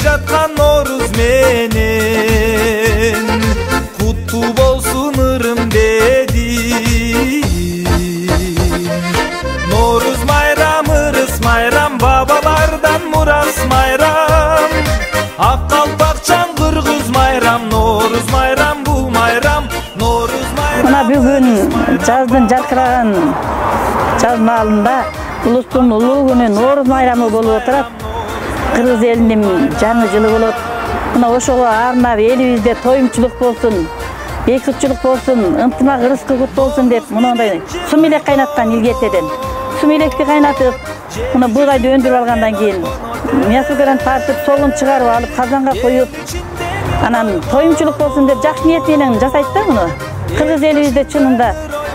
жаткан Норuz менен куттуу болсун ырым дедим. Норuz майрам, ырыс майрам, бабалардан мурас майрам. Ак калпакчан кыргыз майрам, Норuz майрам, бул майрам, Норuz майрам. Мына бүгүн жаздын жаркыраган жаз маалында улустун улуу күнү Норuz майрамы болуп отурат. Кыргыз элинин жаңы жылы болот. Мына ошого арнап элибизде тоюмчулук болсун, бейкутчулук болсун, ынтымак ырыскы кут болсун деп мындай сум элек кайнаткан илгетеден. Сум электи кайнатып, мына бугайды өндүрүп алгандан кийин мясокөрөн тартып, соғын чыгарып алып, казанга коюп, анан тоюмчулук болсун деп жакшы ниет менен жасайт да муну. Кыргыз элибизде чынында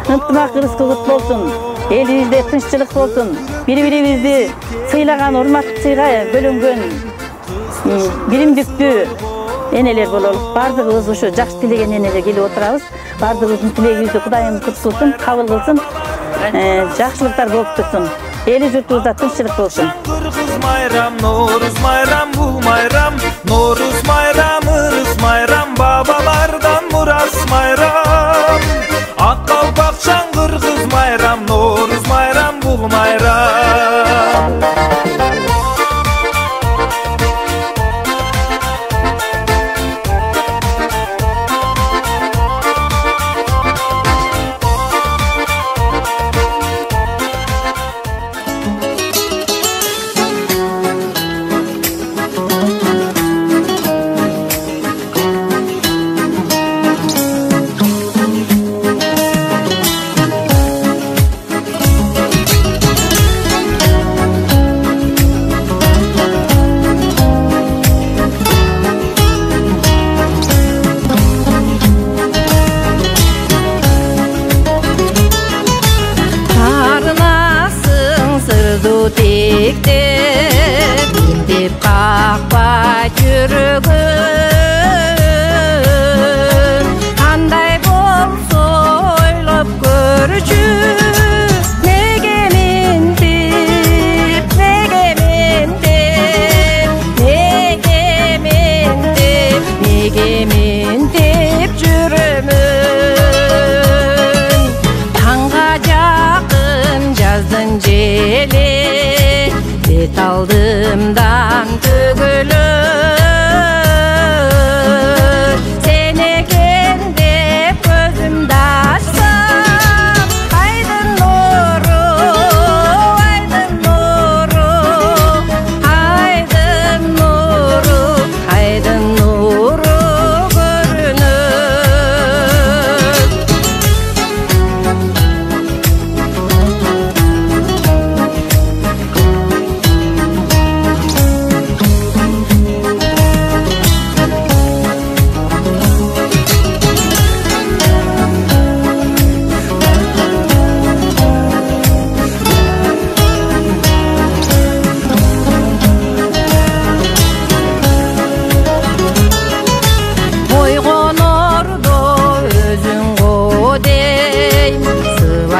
ынтымак ырыскы кут болсун, элибизде тынччылык болсун, бири-бирибизди сыйлаган, урматчыга бөлөнгөн биримдиктүү энелер бололуп, бардыгыбыз ушу жакшы тилеген энелер келип отурабыз. Бардыгыбыздын тилегибизди Кудайым куткузсын, кабыл кылсын, жакшылыктар болуп турсун. Эли журтубузда тынччылык болсун. Кыргыз майрам, Норuz майрам, бул майрам, Норuz майрам, ырыс майрам, бабалардан мурас майрам. Ак калпакчан кыргыз майрам, Норuz майрам, бул майрам. Деп какпа жүрөгүм, кандай болсо ойлоп көрчү. Неге ментип, неге ментип, неге ментип, неге ментип жүрөмүн. Таңга жакын жаздын жели бет алдымдан төгүлөт. Сен экен деп көзүмдү ачсам, айдын нуру, айдын нуру, айдын нуру, айдын нуру көрүнөт.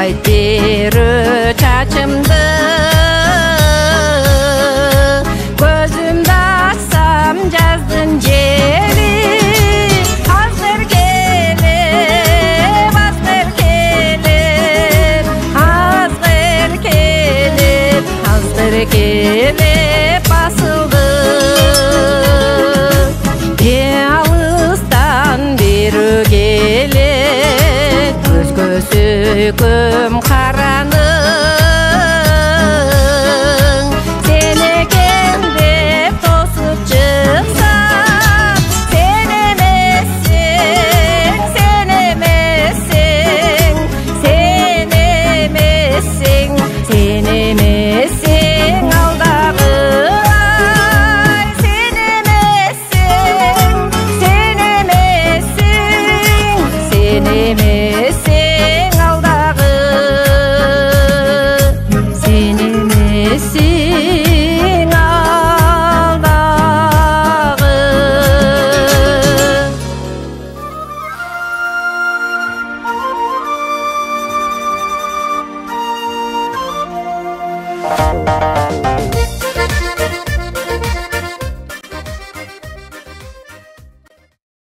Берүү чачымды, көзүмдү ачсам жаздын жери. Азыр келип, азыр келип, азыр келип, азыр келип басылды. Алыстан берүү келет, көзгөсүкөм караның. Сен экен деп тосуп чыксам, сен эмессиң, сен эмессиң, сен эмессиң, сен эмессиң алдагы. Ай, сен эмессиң, сен эмессиң, сен эмессиң.